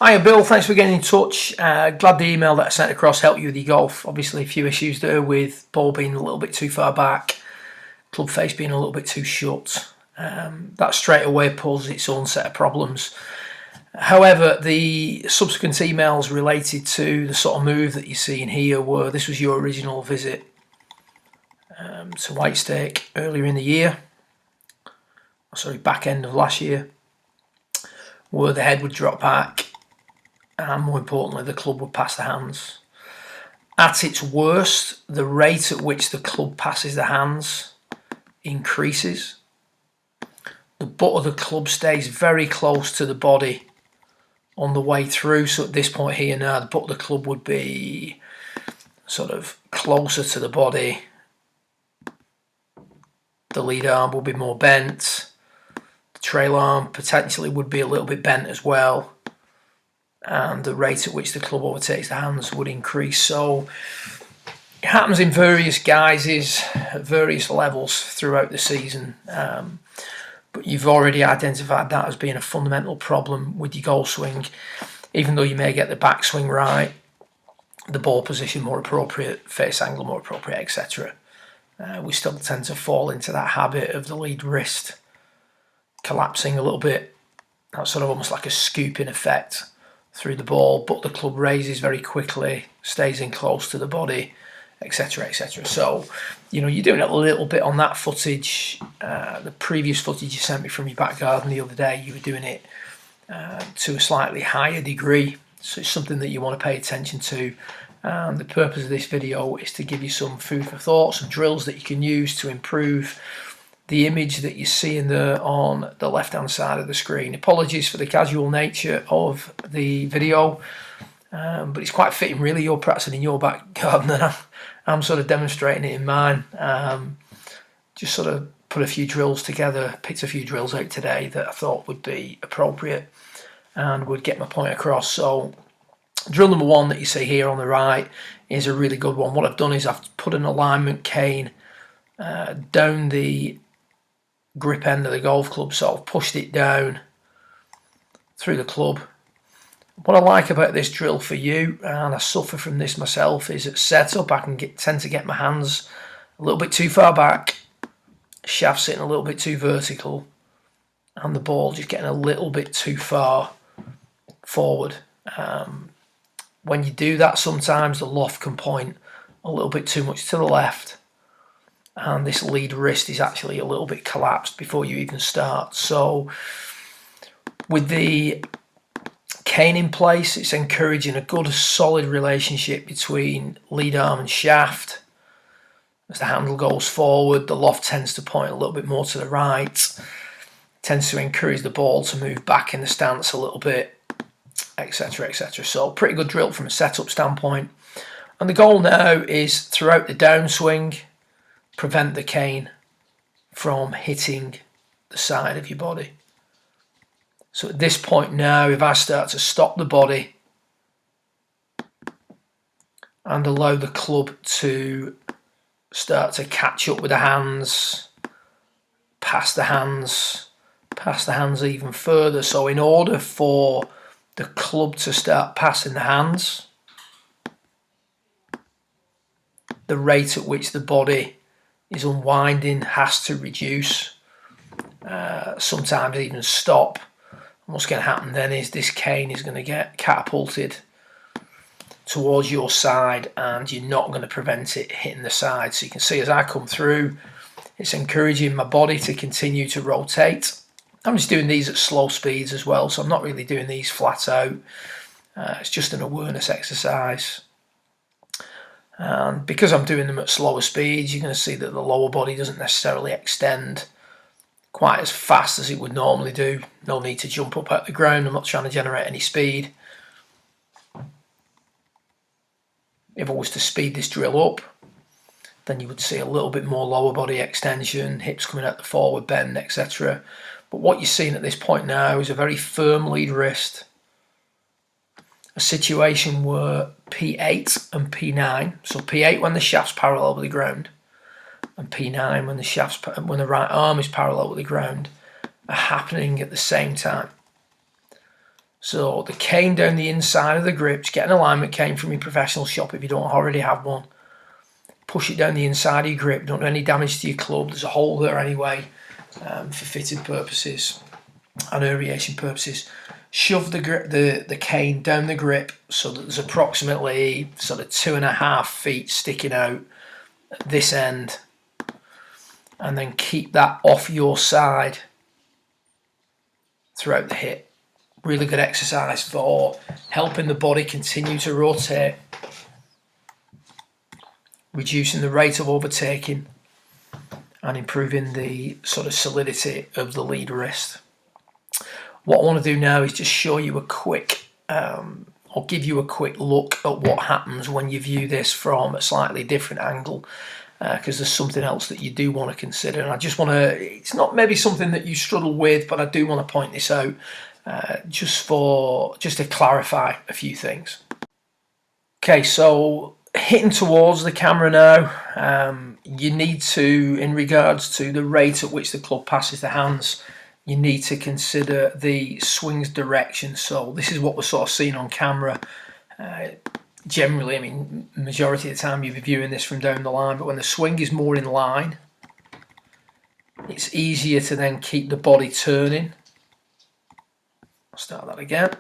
Hiya Bill, thanks for getting in touch. Glad the email that I sent across helped you with your golf. Obviously a few issues there with ball being a little bit too far back, club face being a little bit too short. That straight away poses its own set of problems. However, the subsequent emails related to the sort of move that you're seeing here were, this was your original visit to Whitestake earlier in the year, back end of last year, where the head would drop back and more importantly the club would pass the hands. At its worst, the rate at which the club passes the hands increases. The butt of the club stays very close to the body on the way through, so at this point here now the butt of the club would be sort of closer to the body. The lead arm will be more bent. The trail arm potentially would be a little bit bent as well, and the rate at which the club overtakes the hands would increase. So it happens in various guises at various levels throughout the season, but you've already identified that as being a fundamental problem with your golf swing. Even though you may get the backswing right, the ball position more appropriate, face angle more appropriate, etc., we still tend to fall into that habit of the lead wrist collapsing a little bit. That's sort of almost like a scooping effect through the ball, but the club raises very quickly, stays in close to the body, etc., etc. So, you're doing a little bit on that footage. The previous footage you sent me from your back garden the other day, you were doing it to a slightly higher degree. So it's something that you want to pay attention to. And the purpose of this video is to give you some food for thought, some drills that you can use to improve the image that you're seeing there on the left hand side of the screen. Apologies for the casual nature of the video, but it's quite fitting really. You're practicing in your back garden and I'm sort of demonstrating it in mine. Just sort of put a few drills together, picked a few drills out today that I thought would be appropriate and would get my point across. So drill number one that you see here on the right is a really good one. What I've done is I've put an alignment cane down the grip end of the golf club, so I've pushed it down through the club. What I like about this drill for you, and I suffer from this myself, is at setup I can tend to get my hands a little bit too far back, shaft sitting a little bit too vertical, and the ball just getting a little bit too far forward. When you do that, sometimes the loft can point a little bit too much to the left, and this lead wrist is actually a little bit collapsed before you even start. So with the cane in place, it's encouraging a good solid relationship between lead arm and shaft. As the handle goes forward, the loft tends to point a little bit more to the right, tends to encourage the ball to move back in the stance a little bit, etc., etc. So pretty good drill from a setup standpoint. And the goal now is throughout the downswing, prevent the cane from hitting the side of your body. So at this point now, if I start to stop the body and allow the club to start to catch up with the hands, pass the hands even further. So in order for the club to start passing the hands, the rate at which the body is unwinding has to reduce, sometimes even stop. And what's going to happen then is this cane is going to get catapulted towards your side and you're not going to prevent it hitting the side. So you can see as I come through, it's encouraging my body to continue to rotate. I'm just doing these at slow speeds as well, so I'm not really doing these flat out. It's just an awareness exercise. And because I'm doing them at slower speeds, you're going to see that the lower body doesn't necessarily extend quite as fast as it would normally do. No need to jump up out the ground. I'm not trying to generate any speed. If I was to speed this drill up, then you would see a little bit more lower body extension, hips coming out the forward bend, etc. But what you're seeing at this point now is a very firm lead wrist, a situation where P8 and P9, so P8 when the shaft's parallel with the ground, and P9 when the right arm is parallel with the ground, are happening at the same time. So the cane down the inside of the grips, get an alignment cane from your professional shop if you don't already have one. Push it down the inside of your grip, don't do any damage to your club. There's a hole there anyway for fitting purposes and aeration purposes. Shove the cane down the grip so that there's approximately sort of 2.5 feet sticking out at this end, and then keep that off your side throughout the hit. Really good exercise for helping the body continue to rotate, reducing the rate of overtaking and improving the sort of solidity of the lead wrist. What I want to do now is just show you a quick, or give you a quick look at what happens when you view this from a slightly different angle, because there's something else that you do want to consider. And I just want to, it's not maybe something that you struggle with, but I do want to point this out just to clarify a few things. Okay, so hitting towards the camera now, you need to, in regards to the rate at which the club passes the hands, you need to consider the swing's direction. So this is what we're sort of seeing on camera. Generally, I mean, majority of the time you'll be viewing this from down the line, but when the swing is more in line, it's easier to then keep the body turning. I'll start that again.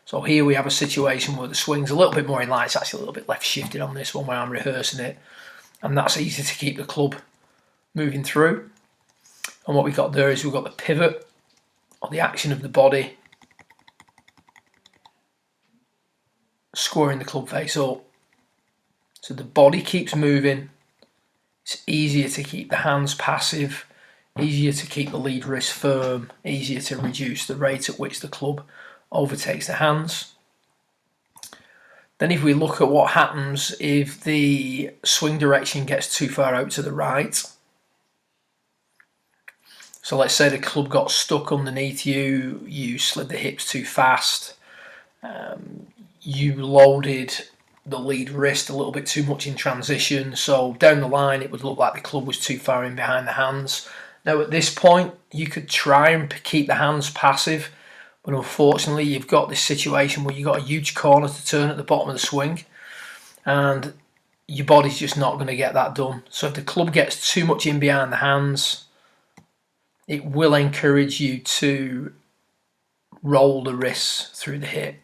So here we have a situation where the swing's a little bit more in line. It's actually a little bit left shifted on this one where I'm rehearsing it, and that's easy to keep the club moving through. And what we've got there is we've got the pivot, or the action of the body, squaring the club face up. So the body keeps moving. It's easier to keep the hands passive, easier to keep the lead wrist firm, easier to reduce the rate at which the club overtakes the hands. Then if we look at what happens if the swing direction gets too far out to the right. So let's say the club got stuck underneath you, you slid the hips too fast, you loaded the lead wrist a little bit too much in transition, so down the line it would look like the club was too far in behind the hands. Now at this point you could try and keep the hands passive, but unfortunately you've got this situation where you've got a huge corner to turn at the bottom of the swing, and your body's just not going to get that done. So if the club gets too much in behind the hands, it will encourage you to roll the wrists through the hit.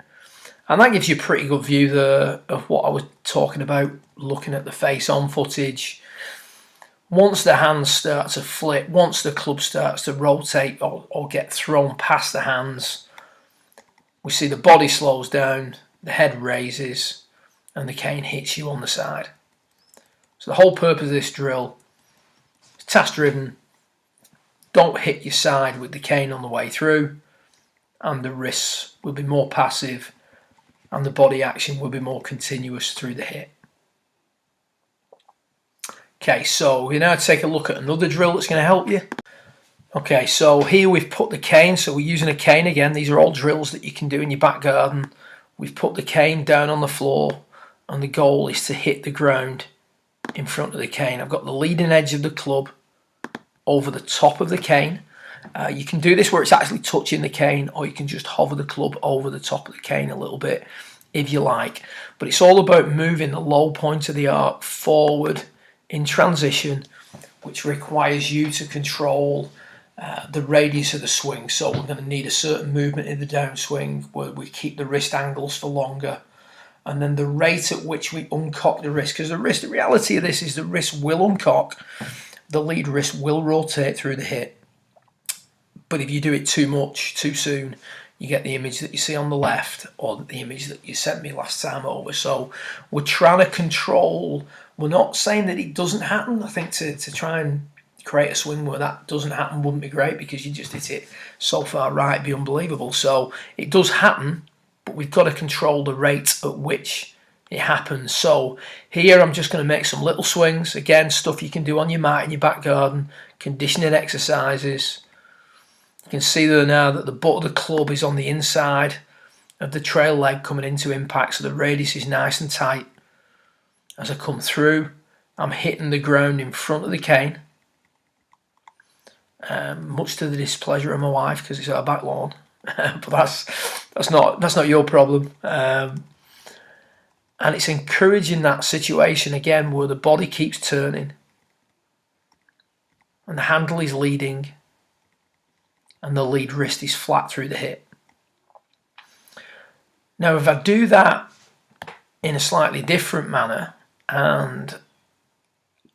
And that gives you a pretty good view there of what I was talking about, looking at the face-on footage. Once the hands start to flip, once the club starts to rotate or get thrown past the hands, we see the body slows down, the head raises, and the cane hits you on the side. So the whole purpose of this drill is task-driven. Don't hit your side with the cane on the way through, and the wrists will be more passive, and the body action will be more continuous through the hit. Okay, so we're now take a look at another drill that's going to help you. Okay, so here we've put the cane, so we're using a cane again. These are all drills that you can do in your back garden. We've put the cane down on the floor, and the goal is to hit the ground in front of the cane. I've got the leading edge of the club over the top of the cane. You can do this where it's actually touching the cane, or you can just hover the club over the top of the cane a little bit if you like. But it's all about moving the low point of the arc forward in transition, which requires you to control the radius of the swing. So we're going to need a certain movement in the downswing where we keep the wrist angles for longer, and then the rate at which we uncock the wrist, because the reality of this is the wrist will uncock, the lead wrist will rotate through the hit. But if you do it too much, too soon, you get the image that you see on the left, or the image that you sent me last time over. So we're trying to control, we're not saying that it doesn't happen. I think to try and create a swing where that doesn't happen wouldn't be great, because you just hit it so far right, it'd be unbelievable. So it does happen, but we've got to control the rate at which it happens. So here I'm just going to make some little swings. Again, stuff you can do on your mat in your back garden, conditioning exercises. You can see there now that the butt of the club is on the inside of the trail leg coming into impact, so the radius is nice and tight. As I come through, I'm hitting the ground in front of the cane, much to the displeasure of my wife because it's our back lawn. but that's not your problem. And it's encouraging that situation again where the body keeps turning and the handle is leading and the lead wrist is flat through the hip. Now, if I do that in a slightly different manner and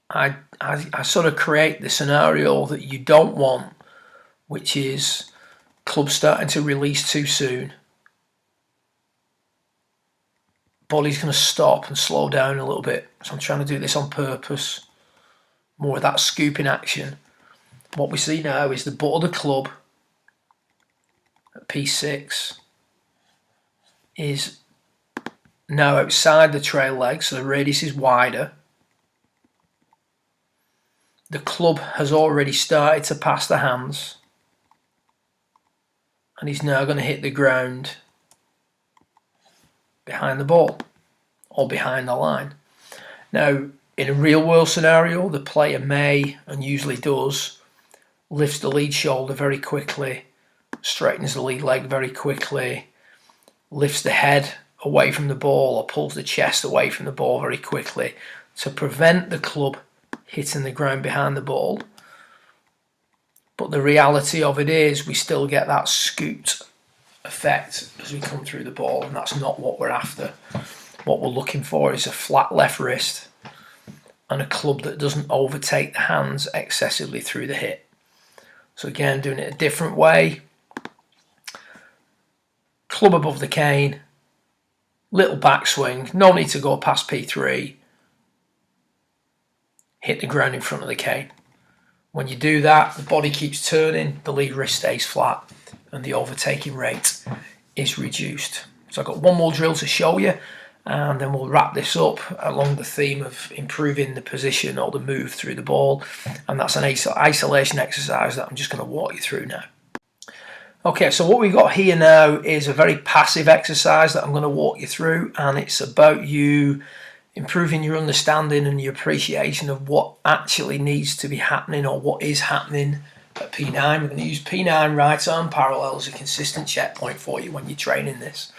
I sort of create the scenario that you don't want, which is club starting to release too soon, body's going to stop and slow down a little bit. So I'm trying to do this on purpose, more of that scooping action. What we see now is the butt of the club at P6 is now outside the trail leg, so the radius is wider. The club has already started to pass the hands and he's now going to hit the ground behind the ball or behind the line. Now, in a real world scenario, the player may, and usually does, lifts the lead shoulder very quickly, straightens the lead leg very quickly, lifts the head away from the ball or pulls the chest away from the ball very quickly to prevent the club hitting the ground behind the ball. But the reality of it is we still get that scooped effect as we come through the ball, and that's not what we're after. What we're looking for is a flat left wrist and a club that doesn't overtake the hands excessively through the hip. So again, doing it a different way. Club above the cane, little backswing, no need to go past P3. Hit the ground in front of the cane. When you do that, the body keeps turning, the lead wrist stays flat, and the overtaking rate is reduced. So I've got one more drill to show you, and then we'll wrap this up along the theme of improving the position or the move through the ball. And that's an isolation exercise that I'm just going to walk you through now. Okay, so what we've got here now is a very passive exercise that I'm going to walk you through, and it's about you improving your understanding and your appreciation of what actually needs to be happening or what is happening at P9. We're going to use P9 right arm parallel as a consistent checkpoint for you when you're training this.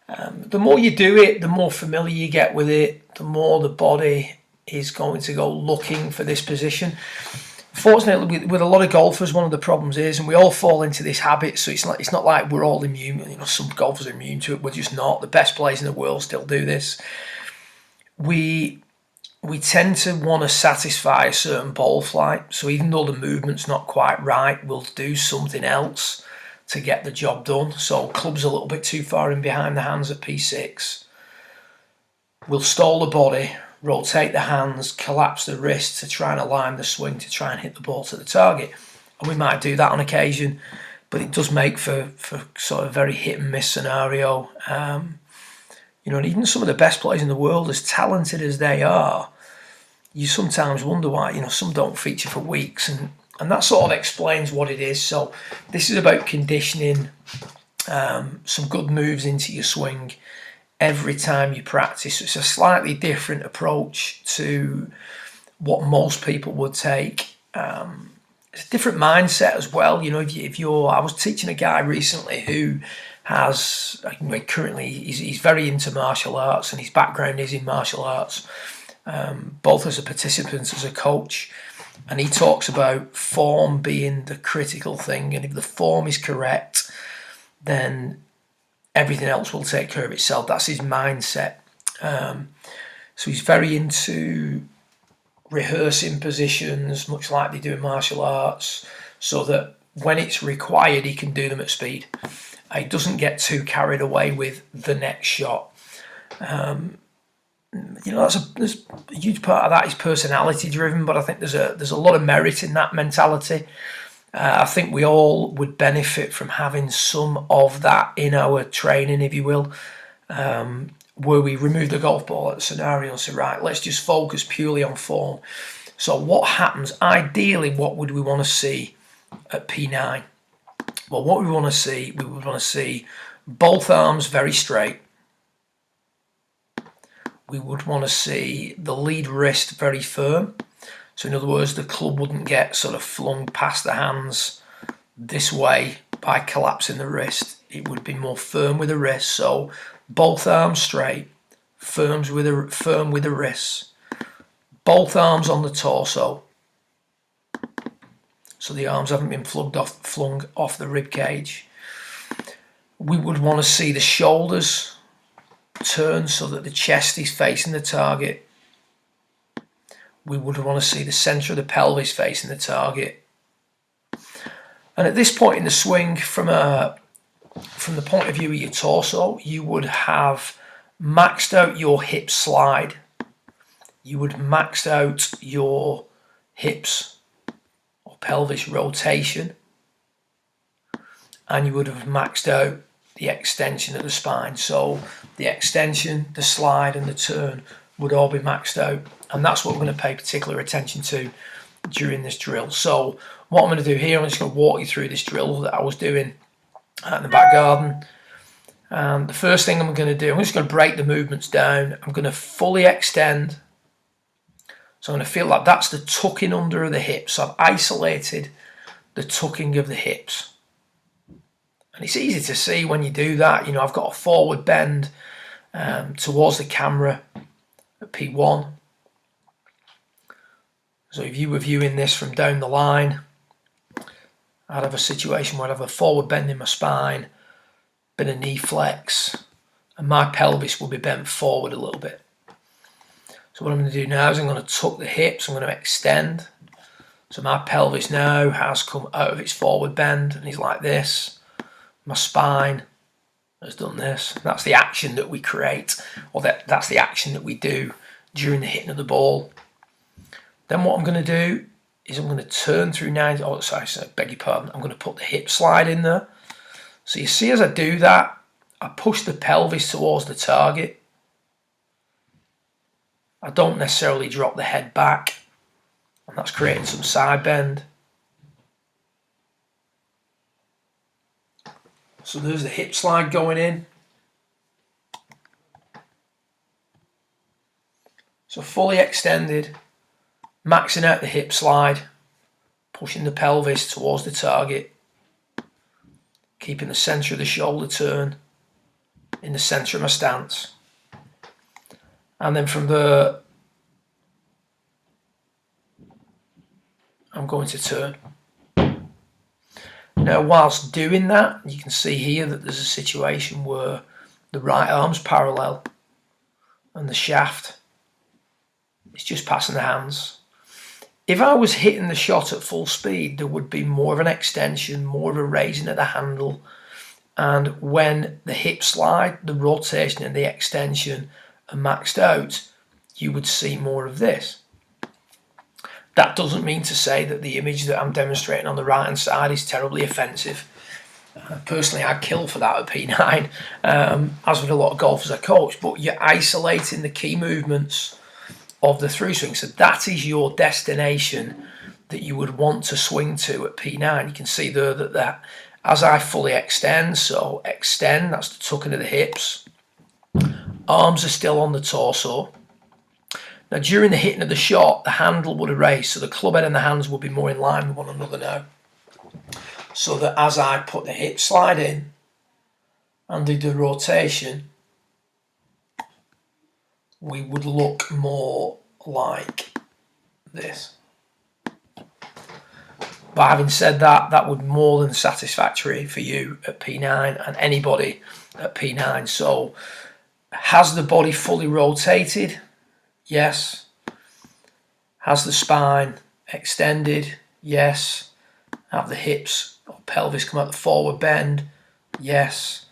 The more you do it, the more familiar you get with it, the more the body is going to go looking for this position. Fortunately, with a lot of golfers, one of the problems is, and we all fall into this habit, so it's not like we're all immune. You know, some golfers are immune to it, we're just not. The best players in the world still do this. We tend to want to satisfy a certain ball flight, so even though the movement's not quite right, we'll do something else to get the job done. So club's a little bit too far in behind the hands at P6. We'll stall the body, rotate the hands, collapse the wrist to try and align the swing to try and hit the ball to the target. And we might do that on occasion, but it does make for sort of very hit and miss scenario. You know, and even some of the best players in the world, as talented as they are, you sometimes wonder why, you know, some don't feature for weeks, and that sort of explains what it is. So this is about conditioning some good moves into your swing every time you practice. So it's a slightly different approach to what most people would take. It's a different mindset as well. You know, I was teaching a guy recently who has, currently he's very into martial arts, and his background is in martial arts, both as a participant, as a coach. And he talks about form being the critical thing, and if the form is correct, then everything else will take care of itself. That's his mindset. So he's very into rehearsing positions, much like they do in martial arts, so that when it's required, he can do them at speed. He doesn't get too carried away with the next shot. You know, there's a huge part of that is personality driven, but I think there's a lot of merit in that mentality. I think we all would benefit from having some of that in our training, if you will, where we remove the golf ball at the scenario and say, right, let's just focus purely on form. So what happens, ideally, what would we want to see at P9? Well, what we would want to see both arms very straight. We would want to see the lead wrist very firm. So in other words, the club wouldn't get sort of flung past the hands this way by collapsing the wrist. It would be more firm with the wrist. So both arms straight, firm with the wrists. Both arms on the torso, so the arms haven't been flung off the rib cage. We would want to see the shoulders turn so that the chest is facing the target. We would want to see the centre of the pelvis facing the target. And at this point in the swing, from the point of view of your torso, you would have maxed out your hip slide. You would maxed out your hips or pelvis rotation. And you would have maxed out the extension of the spine. So the extension, the slide and the turn would all be maxed out. And that's what we're going to pay particular attention to during this drill. So what I'm going to do here, I'm just going to walk you through this drill that I was doing in the back garden. And the first thing I'm going to do, I'm just going to break the movements down. I'm going to fully extend. So I'm going to feel like that's the tucking under of the hips. So I've isolated the tucking of the hips. And it's easy to see when you do that. You know, I've got a forward bend towards the camera at P1. So if you were viewing this from down the line, I'd have a situation where I'd have a forward bend in my spine, bit of knee flex, and my pelvis will be bent forward a little bit. So what I'm going to do now is I'm going to tuck the hips, I'm going to extend. So my pelvis now has come out of its forward bend and is like this. My spine has done this. That's the action that we create, or that's the action that we do during the hitting of the ball. Then what I'm going to do is I'm going to turn through 90. Oh, sorry, beg your pardon. I'm going to put the hip slide in there. So you see as I do that, I push the pelvis towards the target. I don't necessarily drop the head back, and that's creating some side bend. So there's the hip slide going in. So fully extended, maxing out the hip slide, pushing the pelvis towards the target, keeping the centre of the shoulder turn in the centre of my stance. And then from there, I'm going to turn. Now, whilst doing that, you can see here that there's a situation where the right arm's parallel and the shaft is just passing the hands. If I was hitting the shot at full speed, there would be more of an extension, more of a raising of the handle. And when the hip slide, the rotation and the extension are maxed out, you would see more of this. That doesn't mean to say that the image that I'm demonstrating on the right hand side is terribly offensive. Personally, I'd kill for that at P9, as with a lot of golfers I coach, but you're isolating the key movements of the through swing. So that is your destination that you would want to swing to at P9. You can see there that as I fully extend, so extend, that's the tucking of the hips. Arms are still on the torso. Now, during the hitting of the shot, the handle would erase, so the club head and the hands would be more in line with one another now. So that as I put the hip slide in and do the rotation, we would look more like this. But having said that, that would be more than satisfactory for you at P9 and anybody at P9. So, has the body fully rotated? Yes. Has the spine extended? Yes. Have the hips or pelvis come out the forward bend? Yes.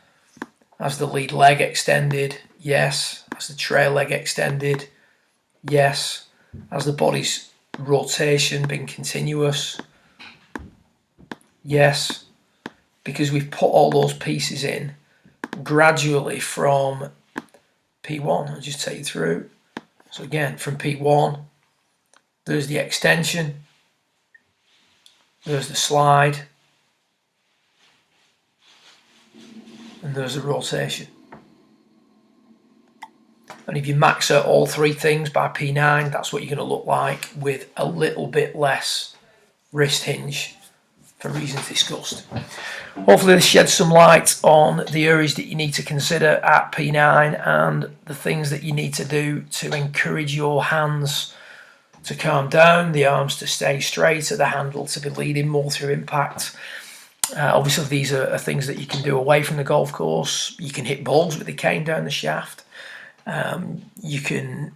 Has the lead leg extended? Yes. Has the trail leg extended? Yes. Has the body's rotation been continuous? Yes. Because we've put all those pieces in gradually from P1. I'll just take you through. So again, from P1, there's the extension, there's the slide, and there's the rotation. And if you max out all three things by P9, that's what you're going to look like with a little bit less wrist hinge for reasons discussed. Hopefully this sheds some light on the areas that you need to consider at P9 and the things that you need to do to encourage your hands to calm down, the arms to stay straighter, the handle to be leading more through impact. Obviously these are things that you can do away from the golf course. You can hit balls with the cane down the shaft. You can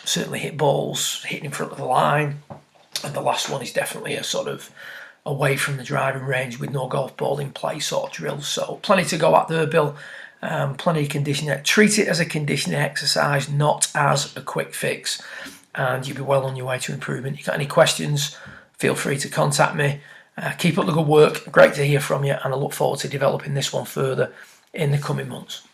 certainly hit balls hitting in front of the line. And the last one is definitely a sort of away from the driving range with no golf ball in play sort of drill. So plenty to go at there, Bill. Plenty of conditioning. Treat it as a conditioning exercise, not as a quick fix. And you'll be well on your way to improvement. If you've got any questions, feel free to contact me. Keep up the good work. Great to hear from you, and I look forward to developing this one further in the coming months.